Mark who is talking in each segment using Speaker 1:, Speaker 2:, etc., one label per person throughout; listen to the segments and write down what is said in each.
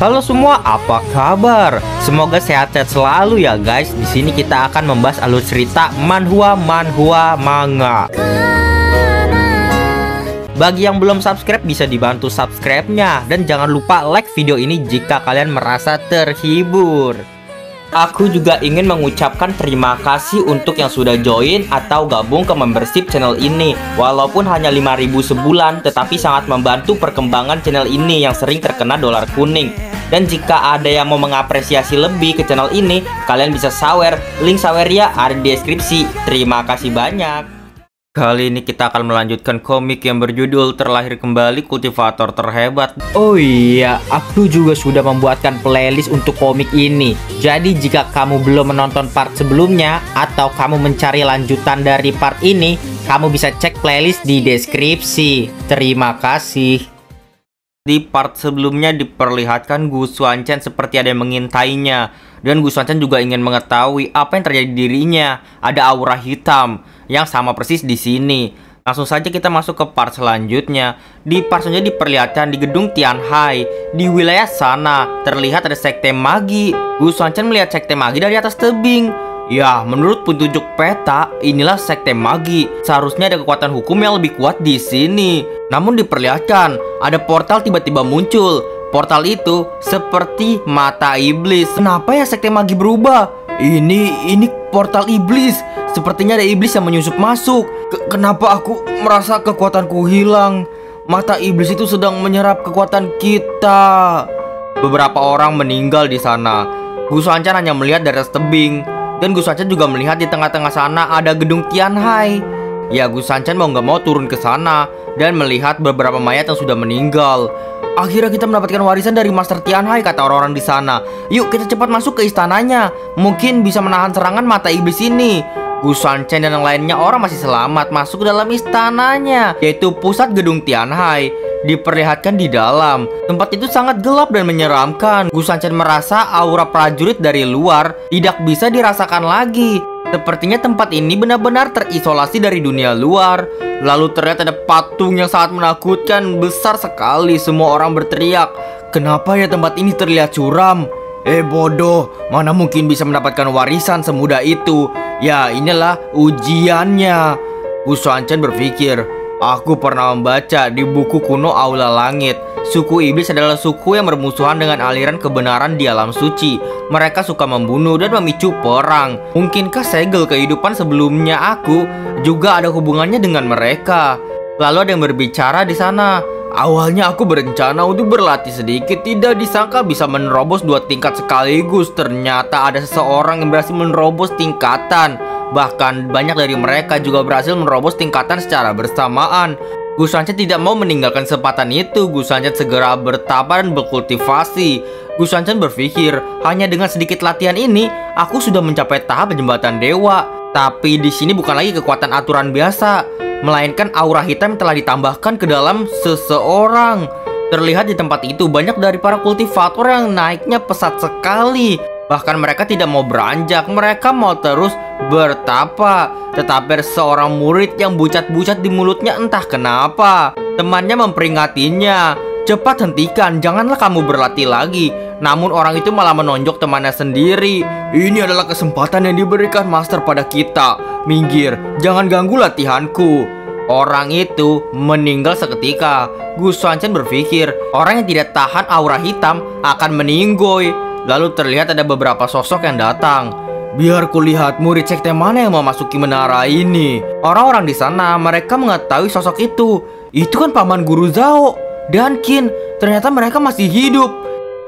Speaker 1: Halo semua, apa kabar? Semoga sehat-sehat selalu ya guys. Di sini kita akan membahas alur cerita manhwa manga. Bagi yang belum subscribe bisa dibantu subscribe-nya dan jangan lupa like video ini jika kalian merasa terhibur. Aku juga ingin mengucapkan terima kasih untuk yang sudah join atau gabung ke membership channel ini. Walaupun hanya 5.000 sebulan, tetapi sangat membantu perkembangan channel ini yang sering terkena dolar kuning. Dan jika ada yang mau mengapresiasi lebih ke channel ini, kalian bisa sawer. Link sawernya ada di deskripsi. Terima kasih banyak. Kali ini kita akan melanjutkan komik yang berjudul Terlahir Kembali Kultivator Terhebat. Oh iya, aku juga sudah membuatkan playlist untuk komik ini. Jadi jika kamu belum menonton part sebelumnya atau kamu mencari lanjutan dari part ini, kamu bisa cek playlist di deskripsi. Terima kasih. Di part sebelumnya diperlihatkan Gu Xuanchen seperti ada yang mengintainya. Dan Gu Xuanchen juga ingin mengetahui apa yang terjadi di dirinya. Ada aura hitam yang sama persis di sini. Langsung saja kita masuk ke part selanjutnya. Di part selanjutnya diperlihatkan di gedung Tianhai. Di wilayah sana terlihat ada sekte magi. Gu Xuanchen melihat sekte magi dari atas tebing. Ya, menurut petunjuk peta, inilah sekte magi. Seharusnya ada kekuatan hukum yang lebih kuat di sini. Namun diperlihatkan ada portal tiba-tiba muncul. Portal itu seperti mata iblis. Kenapa ya sekte magi berubah? Ini portal iblis. Sepertinya ada iblis yang menyusup masuk. Kenapa aku merasa kekuatanku hilang? Mata iblis itu sedang menyerap kekuatan kita. Beberapa orang meninggal di sana. Gu Xuanchen hanya melihat dari atas tebing. Dan Gu Xuanchen juga melihat di tengah-tengah sana ada gedung Tianhai. Ya, Gu Xuanchen mau nggak mau turun ke sana dan melihat beberapa mayat yang sudah meninggal. Akhirnya kita mendapatkan warisan dari Master Tianhai, kata orang-orang di sana. Yuk kita cepat masuk ke istananya. Mungkin bisa menahan serangan mata iblis ini. Gu Xuanchen dan yang lainnya orang masih selamat masuk ke dalam istananya, yaitu pusat gedung Tianhai. Diperlihatkan di dalam. Tempat itu sangat gelap dan menyeramkan. Gu Xuanchen merasa aura prajurit dari luar tidak bisa dirasakan lagi. Sepertinya tempat ini benar-benar terisolasi dari dunia luar. Lalu terlihat ada patung yang sangat menakutkan, besar sekali. Semua orang berteriak, kenapa ya tempat ini terlihat curam? Bodoh, mana mungkin bisa mendapatkan warisan semudah itu? Ya, inilah ujiannya. Gu Xuanchen berpikir, aku pernah membaca di buku kuno Aula Langit. Suku iblis adalah suku yang bermusuhan dengan aliran kebenaran di alam suci. Mereka suka membunuh dan memicu perang. Mungkinkah segel kehidupan sebelumnya aku juga ada hubungannya dengan mereka? Lalu ada yang berbicara di sana. Awalnya aku berencana untuk berlatih sedikit. Tidak disangka bisa menerobos 2 tingkat sekaligus. Ternyata ada seseorang yang berhasil menerobos tingkatan. Bahkan banyak dari mereka juga berhasil menerobos tingkatan secara bersamaan. Gu Xuanchen tidak mau meninggalkan kesempatan itu. Gu Xuanchen segera bertapa dan berkultivasi. Gu Xuanchen berpikir, hanya dengan sedikit latihan ini, aku sudah mencapai tahap jembatan dewa. Tapi di sini bukan lagi kekuatan aturan biasa, melainkan aura hitam yang telah ditambahkan ke dalam seseorang. Terlihat di tempat itu banyak dari para kultivator yang naiknya pesat sekali. Bahkan mereka tidak mau beranjak, mereka mau terus bertapa. Tetapi seorang murid yang bucat-bucat di mulutnya entah kenapa. Temannya memperingatnya, cepat hentikan, janganlah kamu berlatih lagi. Namun orang itu malah menonjok temannya sendiri. Ini adalah kesempatan yang diberikan master pada kita. Minggir, jangan ganggu latihanku. Orang itu meninggal seketika. Gu Xuanchen berpikir, orang yang tidak tahan aura hitam akan meninggoy. Lalu terlihat ada beberapa sosok yang datang. Biar kulihat murid sekte mana yang memasuki menara ini. Orang-orang di sana mereka mengetahui sosok itu. Itu kan paman guru Zhao dan Qin. Ternyata mereka masih hidup.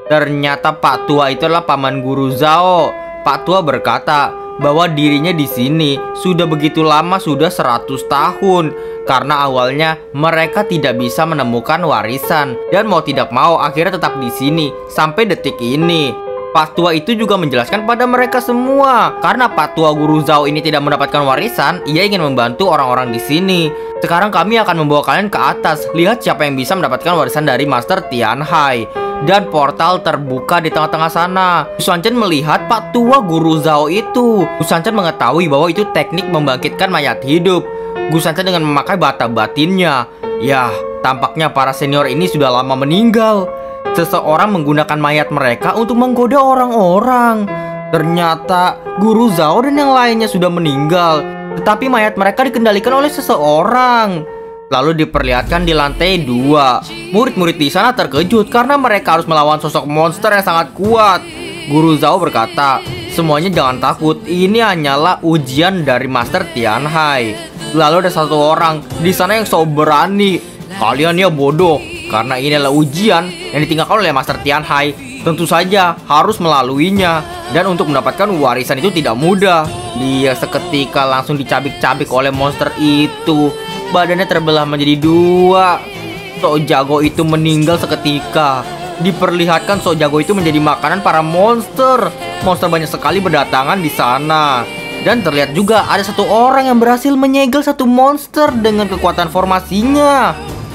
Speaker 1: Ternyata Pak Tua itu adalah paman guru Zhao. Pak Tua berkata bahwa dirinya di sini sudah begitu lama, sudah 100 tahun. Karena awalnya mereka tidak bisa menemukan warisan dan mau tidak mau akhirnya tetap di sini sampai detik ini. Pak Tua itu juga menjelaskan pada mereka semua, karena Pak Tua guru Zhao ini tidak mendapatkan warisan, ia ingin membantu orang-orang di sini. Sekarang kami akan membawa kalian ke atas. Lihat siapa yang bisa mendapatkan warisan dari Master Tianhai. Dan portal terbuka di tengah-tengah sana. Gu Xuanchen melihat Pak Tua guru Zhao itu. Gu Xuanchen mengetahui bahwa itu teknik membangkitkan mayat hidup. Gu Xuanchen dengan memakai bata batinnya. Ya, tampaknya para senior ini sudah lama meninggal. seseorang menggunakan mayat mereka untuk menggoda orang-orang. Ternyata Guru Zhao dan yang lainnya sudah meninggal, tetapi mayat mereka dikendalikan oleh seseorang. Lalu diperlihatkan di lantai 2. Murid-murid di sana terkejut karena mereka harus melawan sosok monster yang sangat kuat. Guru Zhao berkata, semuanya jangan takut, ini hanyalah ujian dari Master Tianhai. Lalu ada satu orang di sana yang sok berani. Kalian ya bodoh, karena ini adalah ujian yang ditinggalkan oleh Master Tianhai. Tentu saja harus melaluinya, dan untuk mendapatkan warisan itu tidak mudah. Dia seketika langsung dicabik-cabik oleh monster itu. Badannya terbelah menjadi 2. Sok jago itu meninggal seketika. Diperlihatkan sok jago itu menjadi makanan para monster. Monster banyak sekali berdatangan di sana. Dan terlihat juga ada satu orang yang berhasil menyegel satu monster dengan kekuatan formasinya.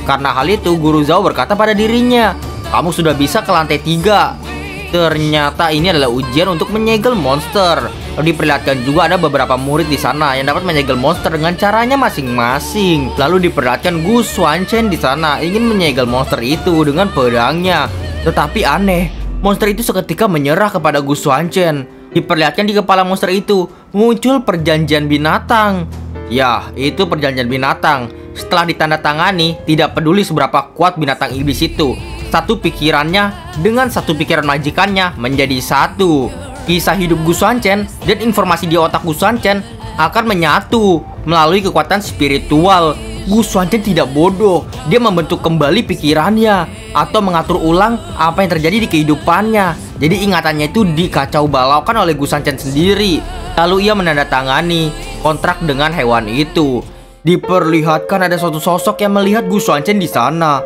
Speaker 1: Karena hal itu, Guru Zhao berkata pada dirinya, kamu sudah bisa ke lantai 3. Ternyata ini adalah ujian untuk menyegel monster. Lalu diperlihatkan juga ada beberapa murid di sana yang dapat menyegel monster dengan caranya masing-masing. Lalu diperlihatkan Gu Xuanchen di sana ingin menyegel monster itu dengan pedangnya. Tetapi aneh, monster itu seketika menyerah kepada Gu Xuanchen. Diperlihatkan di kepala monster itu muncul perjanjian binatang. Ya, itu perjanjian binatang. Setelah ditandatangani, tidak peduli seberapa kuat binatang iblis itu, satu pikirannya dengan satu pikiran majikannya menjadi satu. Kisah hidup Gu Xuanchen dan informasi di otak Gu Xuanchen akan menyatu melalui kekuatan spiritual. Gu Xuanchen tidak bodoh, dia membentuk kembali pikirannya atau mengatur ulang apa yang terjadi di kehidupannya. Jadi ingatannya itu dikacau balaukan oleh Gu Xuanchen sendiri. Lalu ia menandatangani kontrak dengan hewan itu. Diperlihatkan ada suatu sosok yang melihat Gu Xuanchen di sana.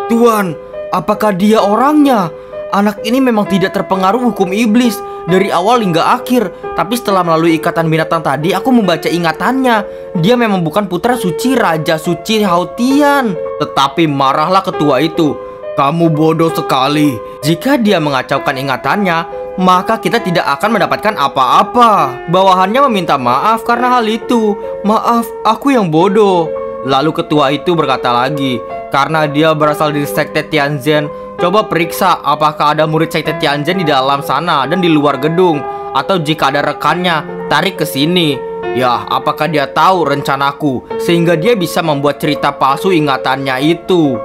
Speaker 1: Tuan, apakah dia orangnya? Anak ini memang tidak terpengaruh hukum iblis dari awal hingga akhir. Tapi setelah melalui ikatan binatang tadi, aku membaca ingatannya. Dia memang bukan putra suci Raja Suci Haotian. Tetapi marahlah ketua itu. Kamu bodoh sekali. Jika dia mengacaukan ingatannya, maka kita tidak akan mendapatkan apa-apa. Bawahannya meminta maaf karena hal itu. Maaf, aku yang bodoh. Lalu ketua itu berkata lagi, karena dia berasal dari sekte Tianzhen, coba periksa apakah ada murid sekte Tianzhen di dalam sana dan di luar gedung. Atau jika ada rekannya, tarik ke sini. Ya, apakah dia tahu rencanaku sehingga dia bisa membuat cerita palsu ingatannya itu.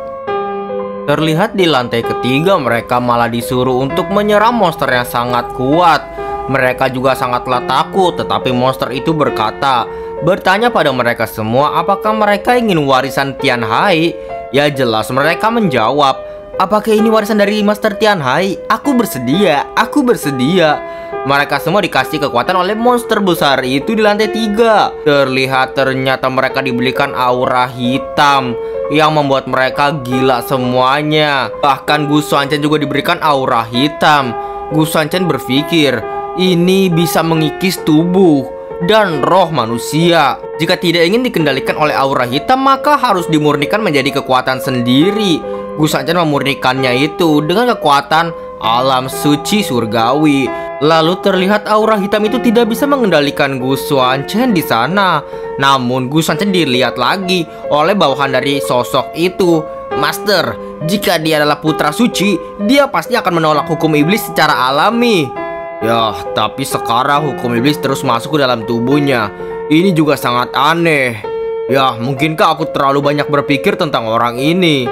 Speaker 1: Terlihat di lantai ketiga mereka malah disuruh untuk menyerang monster yang sangat kuat. Mereka juga sangatlah takut, tetapi monster itu bertanya pada mereka semua apakah mereka ingin warisan Tianhai. Ya jelas mereka menjawab, apakah ini warisan dari Master Tianhai? Aku bersedia, aku bersedia. Mereka semua dikasih kekuatan oleh monster besar itu di lantai 3. Terlihat ternyata mereka diberikan aura hitam yang membuat mereka gila semuanya. Bahkan Gu Xuanchen juga diberikan aura hitam. Gu Xuanchen berpikir, ini bisa mengikis tubuh dan roh manusia. Jika tidak ingin dikendalikan oleh aura hitam, maka harus dimurnikan menjadi kekuatan sendiri. Gu Xuanchen memurnikannya itu dengan kekuatan alam suci surgawi. Lalu terlihat aura hitam itu tidak bisa mengendalikan Gu Xuanchen di sana. Namun Gu Xuanchen dilihat lagi oleh bawahan dari sosok itu. Master, jika dia adalah putra suci, dia pasti akan menolak hukum iblis secara alami. Ya, tapi sekarang hukum iblis terus masuk ke dalam tubuhnya. Ini juga sangat aneh. Ya, mungkinkah aku terlalu banyak berpikir tentang orang ini?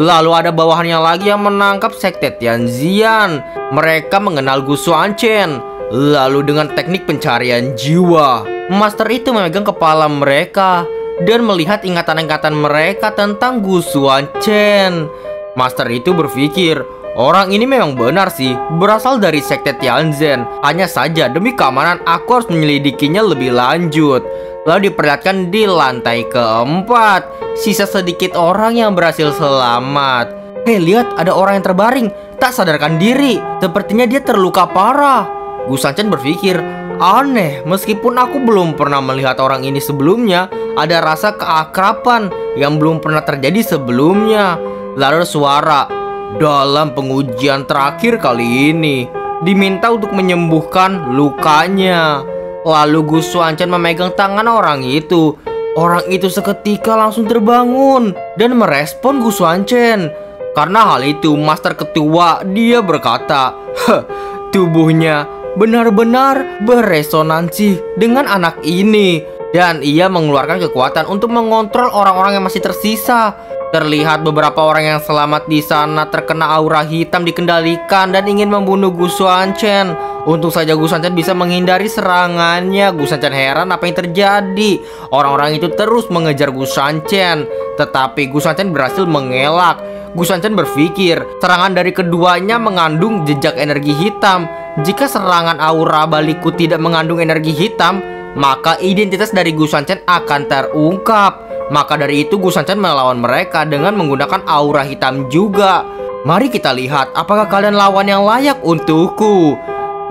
Speaker 1: Lalu ada bawahannya lagi yang menangkap sekte Tianzian. Mereka mengenal Gu Xuanchen. Lalu dengan teknik pencarian jiwa, master itu memegang kepala mereka dan melihat ingatan-ingatan mereka tentang Gu Xuanchen. Master itu berpikir, orang ini memang benar sih, berasal dari sekte Tianzhen. Hanya saja demi keamanan aku harus menyelidikinya lebih lanjut. Lalu diperlihatkan di lantai keempat, sisa sedikit orang yang berhasil selamat. Hei, lihat, ada orang yang terbaring, tak sadarkan diri. Sepertinya dia terluka parah. Gu Xuanchen berpikir, aneh, meskipun aku belum pernah melihat orang ini sebelumnya, ada rasa keakraban yang belum pernah terjadi sebelumnya. Lalu suara, dalam pengujian terakhir kali ini, diminta untuk menyembuhkan lukanya. Lalu Gu Xuanchen memegang tangan orang itu. Orang itu seketika langsung terbangun dan merespon Gu Xuanchen. Karena hal itu, Master Ketua dia berkata, tubuhnya benar-benar beresonansi dengan anak ini. Dan ia mengeluarkan kekuatan untuk mengontrol orang-orang yang masih tersisa. Terlihat beberapa orang yang selamat di sana terkena aura hitam dikendalikan dan ingin membunuh Gu Xuanchen. Untung saja Gu Xuanchen bisa menghindari serangannya. Gu Xuanchen heran apa yang terjadi. Orang-orang itu terus mengejar Gu Xuanchen, tetapi Gu Xuanchen berhasil mengelak. Gu Xuanchen berpikir serangan dari keduanya mengandung jejak energi hitam. Jika serangan aura balikku tidak mengandung energi hitam, maka identitas dari Gu Xuanchen akan terungkap. Maka dari itu Gu Xuanchen melawan mereka dengan menggunakan aura hitam juga. Mari kita lihat apakah kalian lawan yang layak untukku.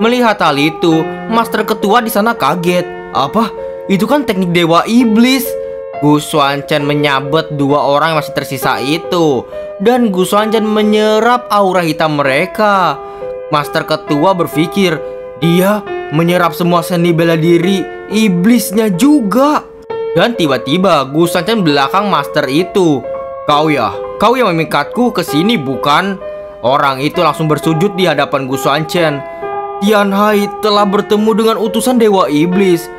Speaker 1: Melihat hal itu, Master Ketua di sana kaget. Apa? Itu kan teknik Dewa Iblis. Gu Xuanchen menyabet dua orang yang masih tersisa itu, dan Gu Xuanchen menyerap aura hitam mereka. Master Ketua berpikir, dia menyerap semua seni bela diri iblisnya juga. Dan tiba-tiba Gu Xuanchen belakang Master itu. Kau yang memikatku ke sini bukan? Orang itu langsung bersujud di hadapan Gu Xuanchen. Tianhai telah bertemu dengan utusan Dewa Iblis.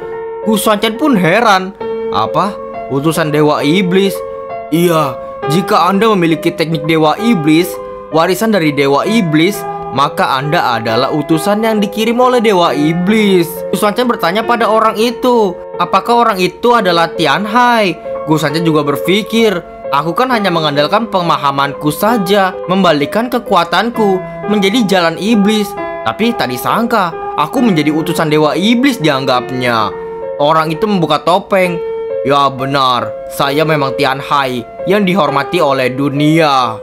Speaker 1: Gu Xuanchen pun heran. Apa? Utusan Dewa Iblis? Iya, jika Anda memiliki teknik Dewa Iblis, warisan dari Dewa Iblis, maka Anda adalah utusan yang dikirim oleh Dewa Iblis. Gu Xuanchen bertanya pada orang itu, apakah orang itu adalah Tianhai? Gu Xuanchen juga berpikir, aku kan hanya mengandalkan pemahamanku saja, membalikan kekuatanku menjadi jalan iblis. Tapi tak disangka, aku menjadi utusan Dewa Iblis dianggapnya. Orang itu membuka topeng. Ya benar, saya memang Tianhai yang dihormati oleh dunia.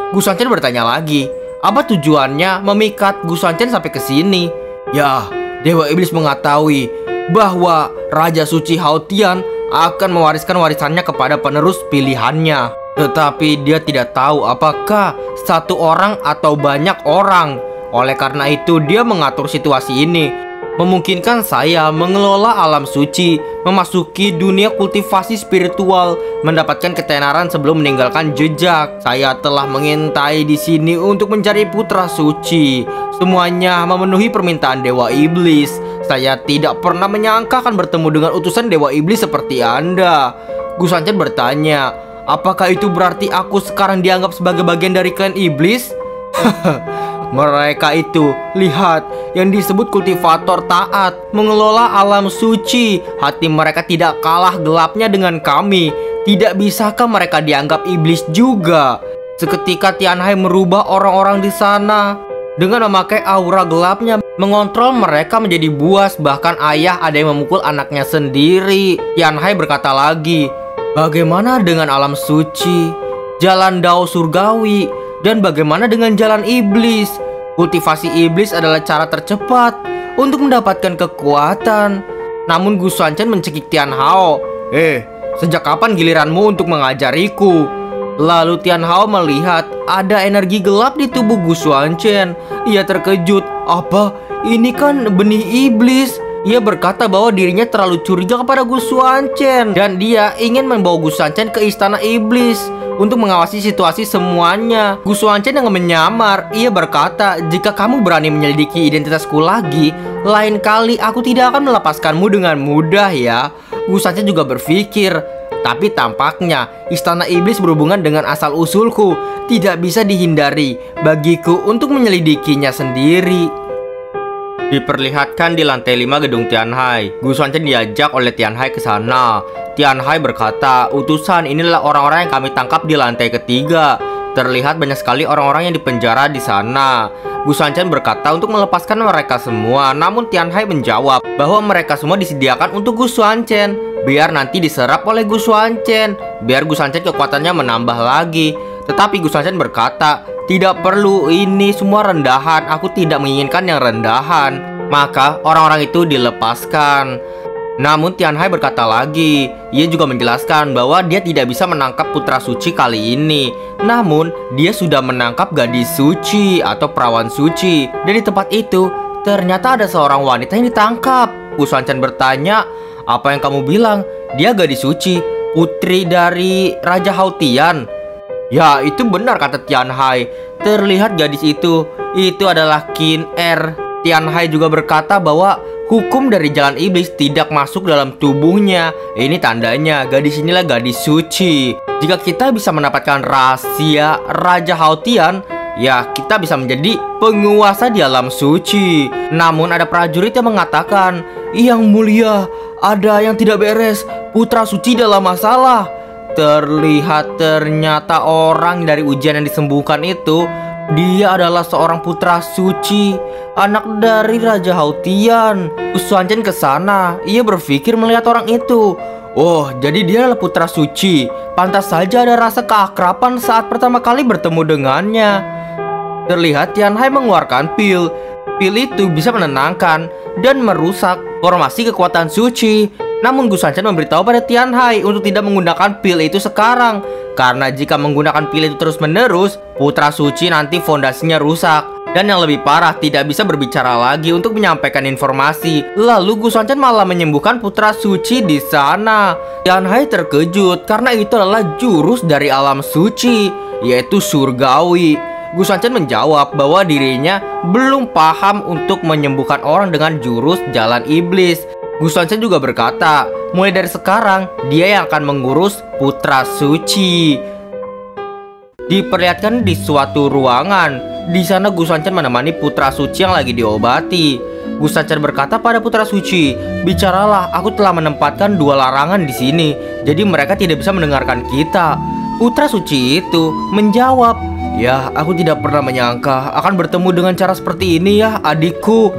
Speaker 1: Gu Xuanchen bertanya lagi, apa tujuannya memikat Gu Xuanchen sampai ke sini? Ya, Dewa Iblis mengetahui bahwa Raja Suci Hao Tian akan mewariskan warisannya kepada penerus pilihannya. Tetapi dia tidak tahu apakah satu orang atau banyak orang. Oleh karena itu dia mengatur situasi ini, memungkinkan saya mengelola alam suci, memasuki dunia kultivasi spiritual, mendapatkan ketenaran sebelum meninggalkan jejak. Saya telah mengintai di sini untuk mencari putra suci. Semuanya memenuhi permintaan Dewa Iblis. Saya tidak pernah menyangka akan bertemu dengan utusan Dewa Iblis seperti Anda. Gu Xuanchen bertanya, apakah itu berarti aku sekarang dianggap sebagai bagian dari klan iblis? Mereka itu, lihat, yang disebut kultivator taat, mengelola alam suci. Hati mereka tidak kalah gelapnya dengan kami. Tidak bisakah mereka dianggap iblis juga? Seketika Tianhai merubah orang-orang di sana dengan memakai aura gelapnya, mengontrol mereka menjadi buas. Bahkan ayah ada yang memukul anaknya sendiri. Tianhai berkata lagi, bagaimana dengan alam suci, jalan Dao surgawi, dan bagaimana dengan jalan iblis? Kultivasi iblis adalah cara tercepat untuk mendapatkan kekuatan. Namun Gu Xuanchen mencekik Tianhao. Sejak kapan giliranmu untuk mengajariku? Lalu Tianhao melihat ada energi gelap di tubuh Gu Xuanchen. Ia terkejut. Apa? Ini kan benih iblis. Ia berkata bahwa dirinya terlalu curiga kepada Gu Xuanchen, dan dia ingin membawa Gu Xuanchen ke istana iblis untuk mengawasi situasi semuanya. Gu Xuanchen yang menyamar. Ia berkata, jika kamu berani menyelidiki identitasku lagi, lain kali aku tidak akan melepaskanmu dengan mudah ya. Gu Xuanchen juga berpikir, tapi tampaknya istana iblis berhubungan dengan asal-usulku. Tidak bisa dihindari bagiku untuk menyelidikinya sendiri. Diperlihatkan di lantai 5 gedung Tianhai. Gu Xuanchen diajak oleh Tianhai ke sana. Tianhai berkata, utusan, inilah orang-orang yang kami tangkap di lantai ketiga. Terlihat banyak sekali orang-orang yang dipenjara di sana. Gu Xuanchen berkata untuk melepaskan mereka semua. Namun Tianhai menjawab bahwa mereka semua disediakan untuk Gu Xuanchen, biar nanti diserap oleh Gu Xuanchen, biar Gu Xuanchen kekuatannya menambah lagi. Tetapi Gu Xuanchen berkata, tidak perlu, ini semua rendahan. Aku tidak menginginkan yang rendahan. Maka orang-orang itu dilepaskan. Namun Tianhai berkata lagi, ia juga menjelaskan bahwa dia tidak bisa menangkap putra suci kali ini. Namun dia sudah menangkap gadis suci atau perawan suci. Dan di tempat itu ternyata ada seorang wanita yang ditangkap. Gu Xuanchen bertanya, apa yang kamu bilang? Dia gadis suci, putri dari Raja Hao Tian. Ya, itu benar kata Tianhai. Terlihat gadis itu adalah Qin Er. Tianhai juga berkata bahwa hukum dari jalan iblis tidak masuk dalam tubuhnya. Ini tandanya gadis inilah gadis suci. Jika kita bisa mendapatkan rahasia Raja Haotian, ya kita bisa menjadi penguasa di alam suci. Namun ada prajurit yang mengatakan, "Yang mulia, ada yang tidak beres. Putra suci dalam masalah." Terlihat ternyata orang dari ujian yang disembuhkan itu, dia adalah seorang putra suci, anak dari Raja Haotian. Gu Xuanzhen ke sana. Ia berpikir melihat orang itu. Oh, jadi dia adalah putra suci. Pantas saja ada rasa keakraban saat pertama kali bertemu dengannya. Terlihat Tianhai mengeluarkan pil. Pil itu bisa menenangkan dan merusak formasi kekuatan suci. Namun Gu Xuanzhen memberitahu pada Tianhai untuk tidak menggunakan pil itu sekarang, karena jika menggunakan pil itu terus-menerus, putra suci nanti fondasinya rusak. Dan yang lebih parah, tidak bisa berbicara lagi untuk menyampaikan informasi. Lalu Gu Xuanzhen malah menyembuhkan putra suci di sana. Tianhai terkejut karena itu adalah jurus dari alam suci, yaitu surgawi. Gu Xuanzhen menjawab bahwa dirinya belum paham untuk menyembuhkan orang dengan jurus jalan iblis. Gu Xuanzhen juga berkata, mulai dari sekarang dia yang akan mengurus putra suci. Diperlihatkan di suatu ruangan. Di sana Gu Xuanzhen menemani putra suci yang lagi diobati. Gu Xuanzhen berkata pada putra suci, "Bicaralah, aku telah menempatkan 2 larangan di sini, jadi mereka tidak bisa mendengarkan kita." Putra suci itu menjawab, "Ya, aku tidak pernah menyangka akan bertemu dengan cara seperti ini ya, adikku."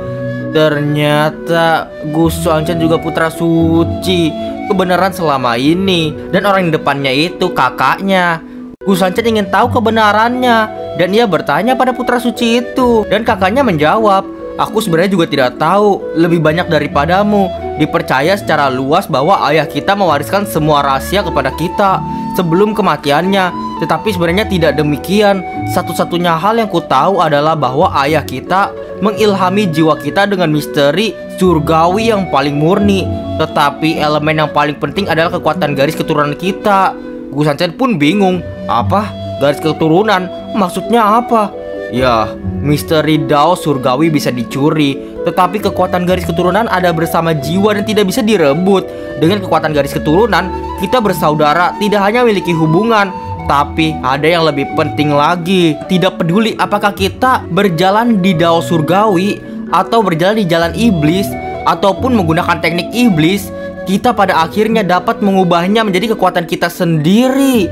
Speaker 1: Ternyata Gu Xuanzhen juga putra suci kebenaran selama ini, dan orang di depannya itu kakaknya. Gu Xuanzhen ingin tahu kebenarannya, dan ia bertanya pada putra suci itu, dan kakaknya menjawab, "Aku sebenarnya juga tidak tahu lebih banyak daripadamu. Dipercaya secara luas bahwa ayah kita mewariskan semua rahasia kepada kita sebelum kematiannya. Tetapi sebenarnya tidak demikian. Satu-satunya hal yang ku tahu adalah bahwa ayah kita mengilhami jiwa kita dengan misteri surgawi yang paling murni. Tetapi elemen yang paling penting adalah kekuatan garis keturunan kita." Gu Xuanzhen pun bingung. Apa? Garis keturunan? Maksudnya apa? Ya, misteri Dao surgawi bisa dicuri, tetapi kekuatan garis keturunan ada bersama jiwa dan tidak bisa direbut. Dengan kekuatan garis keturunan, kita bersaudara, tidak hanya memiliki hubungan, tapi ada yang lebih penting lagi. Tidak peduli apakah kita berjalan di Dao surgawi atau berjalan di jalan iblis ataupun menggunakan teknik iblis, kita pada akhirnya dapat mengubahnya menjadi kekuatan kita sendiri.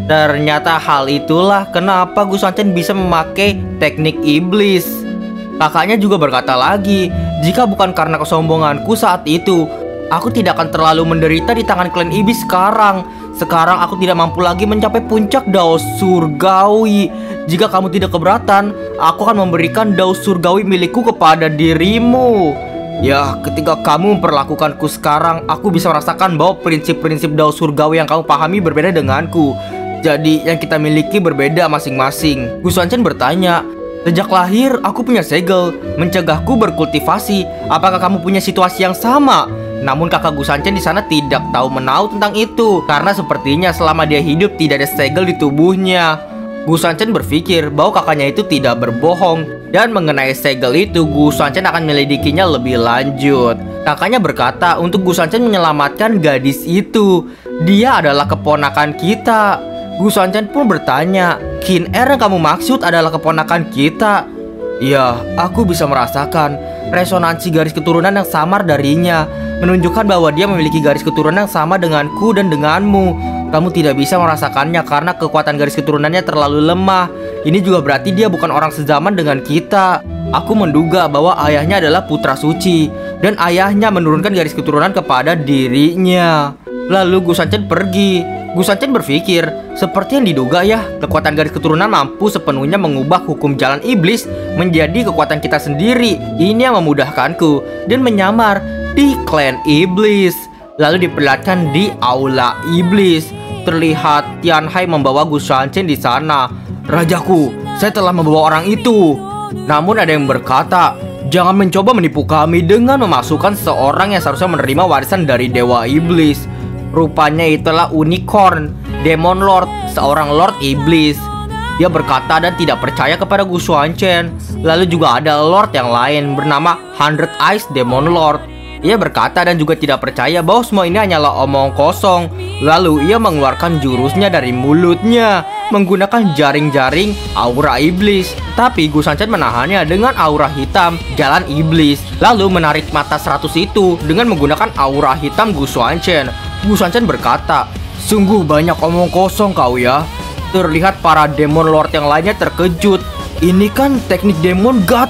Speaker 1: Ternyata hal itulah kenapa Gu Xuanzhen bisa memakai teknik iblis. Kakaknya juga berkata lagi, "Jika bukan karena kesombonganku saat itu, aku tidak akan terlalu menderita di tangan klan iblis sekarang. Sekarang aku tidak mampu lagi mencapai puncak Dao surgawi. Jika kamu tidak keberatan, aku akan memberikan Dao surgawi milikku kepada dirimu." Ya, ketika kamu memperlakukanku sekarang, aku bisa merasakan bahwa prinsip-prinsip Dao surgawi yang kamu pahami berbeda denganku. Jadi yang kita miliki berbeda masing-masing. Gu Xuanzhen bertanya, "Sejak lahir aku punya segel, mencegahku berkultivasi. Apakah kamu punya situasi yang sama?" Namun kakak Gu Xuanzhen di sana tidak tahu menahu tentang itu, karena sepertinya selama dia hidup tidak ada segel di tubuhnya. Gu Xuanzhen berpikir bahwa kakaknya itu tidak berbohong, dan mengenai segel itu Gu Xuanzhen akan menyelidikinya lebih lanjut. Kakaknya berkata untuk Gu Xuanzhen menyelamatkan gadis itu. Dia adalah keponakan kita. Gu Xuanzhen pun bertanya, "Qin Er yang kamu maksud adalah keponakan kita?" "Ya, aku bisa merasakan resonansi garis keturunan yang samar darinya, menunjukkan bahwa dia memiliki garis keturunan yang sama denganku dan denganmu. Kamu tidak bisa merasakannya karena kekuatan garis keturunannya terlalu lemah. Ini juga berarti dia bukan orang sezaman dengan kita. Aku menduga bahwa ayahnya adalah putra suci, dan ayahnya menurunkan garis keturunan kepada dirinya." Lalu Gu Xuanzhen pergi. Gu Xuanzhen berpikir, seperti yang diduga ya, kekuatan garis keturunan mampu sepenuhnya mengubah hukum jalan iblis menjadi kekuatan kita sendiri. Ini yang memudahkanku dan menyamar di klan iblis. Lalu diperlihatkan di aula iblis. Terlihat Tianhai membawa Gu Xuanzhen di sana. "Rajaku, saya telah membawa orang itu." Namun ada yang berkata, "Jangan mencoba menipu kami dengan memasukkan seorang yang seharusnya menerima warisan dari dewa iblis." Rupanya itulah unicorn. Demon Lord, seorang Lord Iblis. Dia berkata dan tidak percaya kepada Gu Xuanchen. Lalu juga ada Lord yang lain bernama Hundred Eyes Demon Lord. Ia berkata dan juga tidak percaya bahwa semua ini hanyalah omong kosong. Lalu ia mengeluarkan jurusnya dari mulutnya menggunakan jaring-jaring aura iblis. Tapi Gu Xuanchen menahannya dengan aura hitam jalan iblis. Lalu menarik mata 100 itu dengan menggunakan aura hitam Gu Xuanchen. Gu Xuanchen berkata, "Sungguh banyak omong kosong kau ya." Terlihat para Demon Lord yang lainnya terkejut. Ini kan teknik Demon God.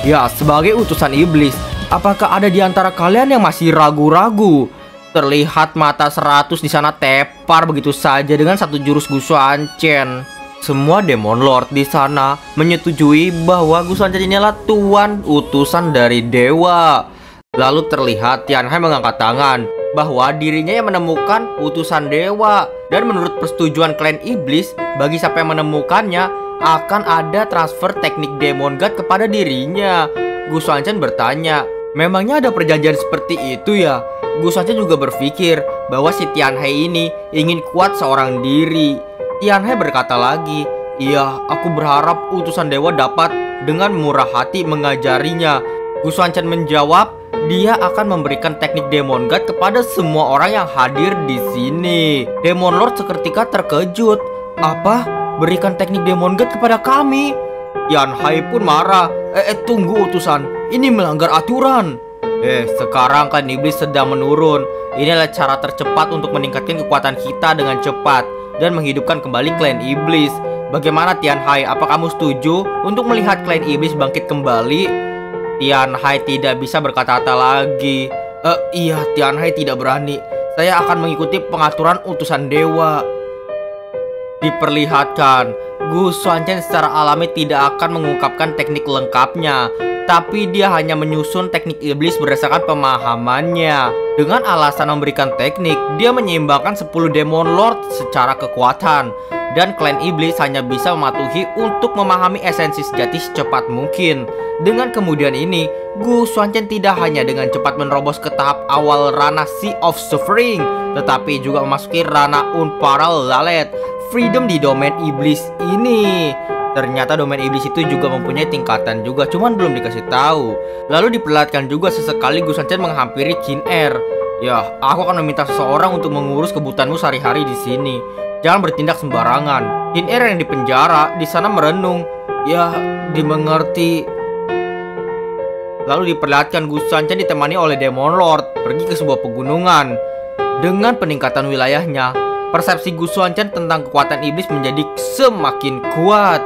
Speaker 1: Ya, sebagai utusan iblis, apakah ada di antara kalian yang masih ragu-ragu? Terlihat mata 100 di sana tepar begitu saja dengan satu jurus Gu Xuanchen. Semua Demon Lord di sana menyetujui bahwa Gu Xuanchen ini adalah tuan utusan dari dewa. Lalu terlihat Tianhai mengangkat tangan bahwa dirinya yang menemukan utusan dewa. Dan menurut persetujuan klan iblis, bagi siapa yang menemukannya akan ada transfer teknik Demon God kepada dirinya. Gu Xuanchen bertanya, memangnya ada perjanjian seperti itu ya? Gu Xuanchen juga berpikir bahwa si Tianhai ini ingin kuat seorang diri. Tianhai berkata lagi, iya, aku berharap utusan dewa dapat dengan murah hati mengajarinya. Gu Xuanchen menjawab, dia akan memberikan teknik Demon God kepada semua orang yang hadir di sini. Demon Lord seketika terkejut. Apa? Berikan teknik Demon God kepada kami? Tianhai pun marah. Tunggu utusan, ini melanggar aturan. Sekarang klan iblis sedang menurun. Ini adalah cara tercepat untuk meningkatkan kekuatan kita dengan cepat dan menghidupkan kembali klan iblis. Bagaimana Tianhai? Apa kamu setuju untuk melihat klan iblis bangkit kembali? Tianhai tidak bisa berkata-kata lagi. Iya, Tianhai tidak berani. Saya akan mengikuti pengaturan utusan dewa. Diperlihatkan, Gu Xuanchen secara alami tidak akan mengungkapkan teknik lengkapnya, tapi dia hanya menyusun teknik iblis berdasarkan pemahamannya. Dengan alasan memberikan teknik, dia menyeimbangkan 10 Demon Lord secara kekuatan. Dan klan iblis hanya bisa mematuhi untuk memahami esensi sejati secepat mungkin. Dengan kemudian ini, Gu Xuanchen tidak hanya dengan cepat menerobos ke tahap awal ranah Sea of Suffering, tetapi juga memasuki ranah Unparalleled Freedom di domain iblis ini. Ternyata domain iblis itu juga mempunyai tingkatan juga, cuman belum dikasih tahu. Lalu diperlihatkan juga sesekali Gu Xuanchen menghampiri Qin Er. Ya, aku akan meminta seseorang untuk mengurus kebutuhanmu sehari-hari di sini. Jangan bertindak sembarangan. Qin Er yang dipenjara di sana merenung. Ya, dimengerti. Lalu diperlihatkan Gu Xuanchen ditemani oleh Demon Lord pergi ke sebuah pegunungan. Dengan peningkatan wilayahnya, persepsi Gu Xuanchen tentang kekuatan iblis menjadi semakin kuat.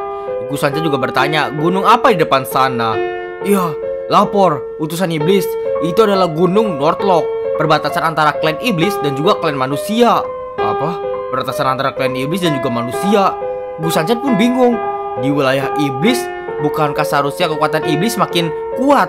Speaker 1: Gu Xuanchen juga bertanya, gunung apa di depan sana? Ya, lapor, utusan iblis. Itu adalah gunung Northlock, perbatasan antara klan iblis dan juga klan manusia. Apa? Perbatasan antara klan iblis dan juga manusia. Gu Xuanchen pun bingung. Di wilayah iblis, bukankah seharusnya kekuatan iblis makin kuat?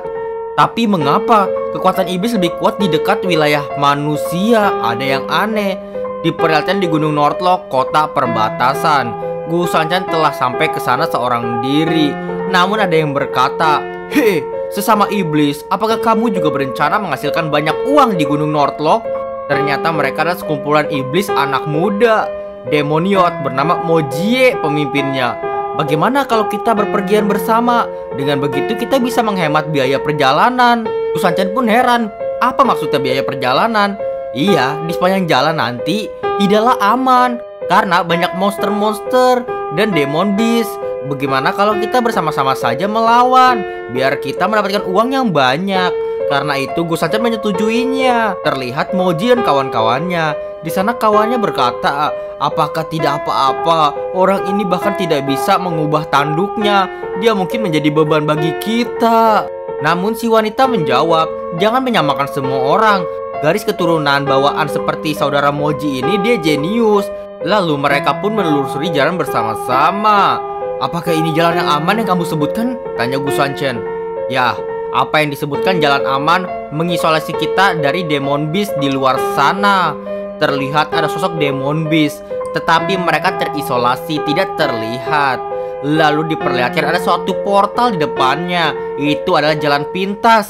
Speaker 1: Tapi mengapa kekuatan iblis lebih kuat di dekat wilayah manusia? Ada yang aneh. Diperlihatkan di gunung Northlock, kota perbatasan. Gu Xuanchen telah sampai ke sana seorang diri. Namun ada yang berkata, "Hei, sesama iblis, apakah kamu juga berencana menghasilkan banyak uang di gunung Northlock?" Ternyata mereka adalah sekumpulan iblis anak muda. Demoniot bernama Mojie pemimpinnya. Bagaimana kalau kita berpergian bersama? Dengan begitu kita bisa menghemat biaya perjalanan. Gu Xuanchen pun heran, apa maksudnya biaya perjalanan? Iya, di sepanjang jalan nanti tidaklah aman karena banyak monster-monster dan demon beast. Bagaimana kalau kita bersama-sama saja melawan biar kita mendapatkan uang yang banyak? Karena itu Gu Xuanchen menyetujuinya. Terlihat Moji dan kawan-kawannya. Di sana kawannya berkata, apakah tidak apa-apa? Orang ini bahkan tidak bisa mengubah tanduknya. Dia mungkin menjadi beban bagi kita. Namun si wanita menjawab, jangan menyamakan semua orang. Garis keturunan bawaan seperti saudara Moji ini dia jenius. Lalu mereka pun menelusuri jalan bersama-sama. Apakah ini jalan yang aman yang kamu sebutkan? Tanya Gu Xuanchen. Ya, apa yang disebutkan jalan aman mengisolasi kita dari demon beast di luar sana. Terlihat ada sosok demon beast, tetapi mereka terisolasi, tidak terlihat. Lalu diperlihatkan ada suatu portal di depannya. Itu adalah jalan pintas.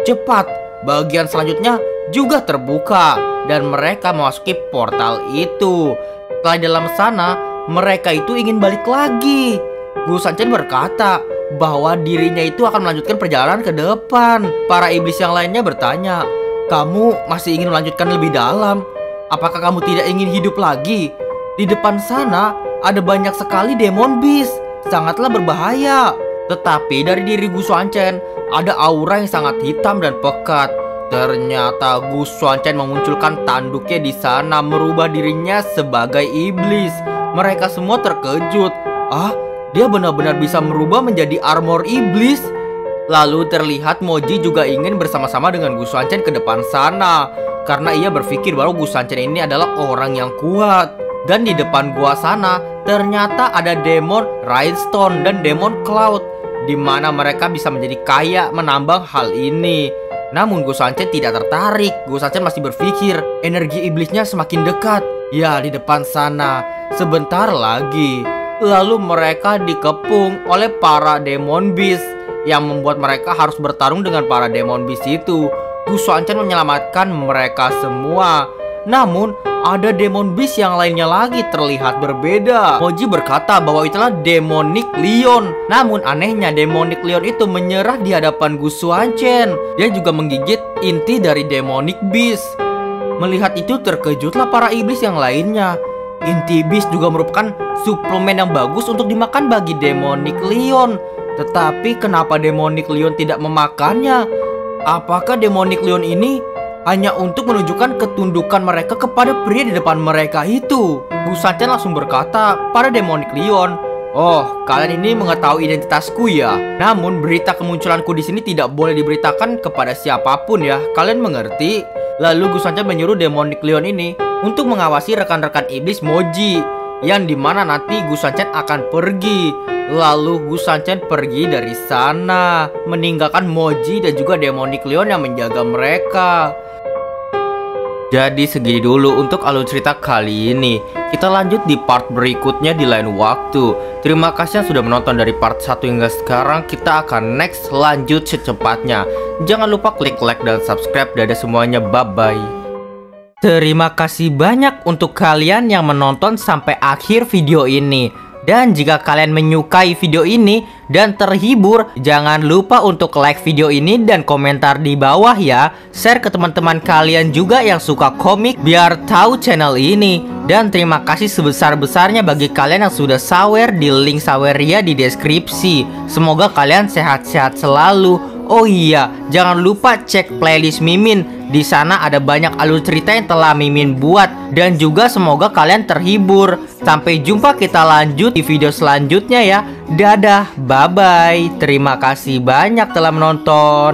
Speaker 1: Cepat, bagian selanjutnya juga terbuka dan mereka memasuki portal itu. Setelah di dalam sana, mereka itu ingin balik lagi. Gu Sanchen berkata bahwa dirinya itu akan melanjutkan perjalanan ke depan. Para iblis yang lainnya bertanya, "Kamu masih ingin melanjutkan lebih dalam? Apakah kamu tidak ingin hidup lagi? Di depan sana ada banyak sekali demon beast, sangatlah berbahaya." Tetapi dari diri Gu Sanchen ada aura yang sangat hitam dan pekat. Ternyata Gu Sanchen memunculkan tanduknya di sana, merubah dirinya sebagai iblis. Mereka semua terkejut. Dia benar-benar bisa merubah menjadi armor iblis. Lalu terlihat Moji juga ingin bersama-sama dengan Gu Sanchen ke depan sana, karena ia berpikir bahwa Gu Sanchen ini adalah orang yang kuat. Dan di depan gua sana ternyata ada demon Rhinestone dan demon Cloud, di mana mereka bisa menjadi kaya menambang hal ini. Namun Gu Sanchen tidak tertarik. Gu Sanchen masih berpikir energi iblisnya semakin dekat. Ya, di depan sana sebentar lagi. Lalu mereka dikepung oleh para demon beast yang membuat mereka harus bertarung dengan para demon beast itu. Gu Sanchen menyelamatkan mereka semua. Namun ada demon beast yang lainnya lagi terlihat berbeda. Moji berkata bahwa itulah Demonic Leon. Namun anehnya Demonic Leon itu menyerah di hadapan Gu Sanchen. Dia juga menggigit inti dari Demonic Beast. Melihat itu terkejutlah para iblis yang lainnya. Inti Beast juga merupakan suplemen yang bagus untuk dimakan bagi Demonic Leon. Tetapi kenapa Demonic Leon tidak memakannya? Apakah Demonic Leon ini hanya untuk menunjukkan ketundukan mereka kepada pria di depan mereka itu? Gu Sanchen langsung berkata pada Demonic Leon, "Oh, kalian ini mengetahui identitasku ya. Namun berita kemunculanku di sini tidak boleh diberitakan kepada siapapun ya. Kalian mengerti?" Lalu Gu Sanchen menyuruh Demonic Leon ini untuk mengawasi rekan-rekan iblis Moji, yang dimana nanti Gu Sanchen akan pergi. Lalu Gu Sanchen pergi dari sana, meninggalkan Moji dan juga Demonic Leon yang menjaga mereka. Jadi segini dulu untuk alur cerita kali ini. Kita lanjut di part berikutnya di lain waktu. Terima kasih yang sudah menonton dari part 1 hingga sekarang. Kita akan next lanjut secepatnya. Jangan lupa klik like dan subscribe. Dadah semuanya, bye-bye. Terima kasih banyak untuk kalian yang menonton sampai akhir video ini. Dan jika kalian menyukai video ini dan terhibur, jangan lupa untuk like video ini dan komentar di bawah ya. Share ke teman-teman kalian juga yang suka komik biar tahu channel ini. Dan terima kasih sebesar-besarnya bagi kalian yang sudah sawer di link saweria di deskripsi. Semoga kalian sehat-sehat selalu. Oh iya, jangan lupa cek playlist Mimin. Di sana ada banyak alur cerita yang telah Mimin buat. Dan juga semoga kalian terhibur. Sampai jumpa, kita lanjut di video selanjutnya ya. Dadah, bye-bye. Terima kasih banyak telah menonton.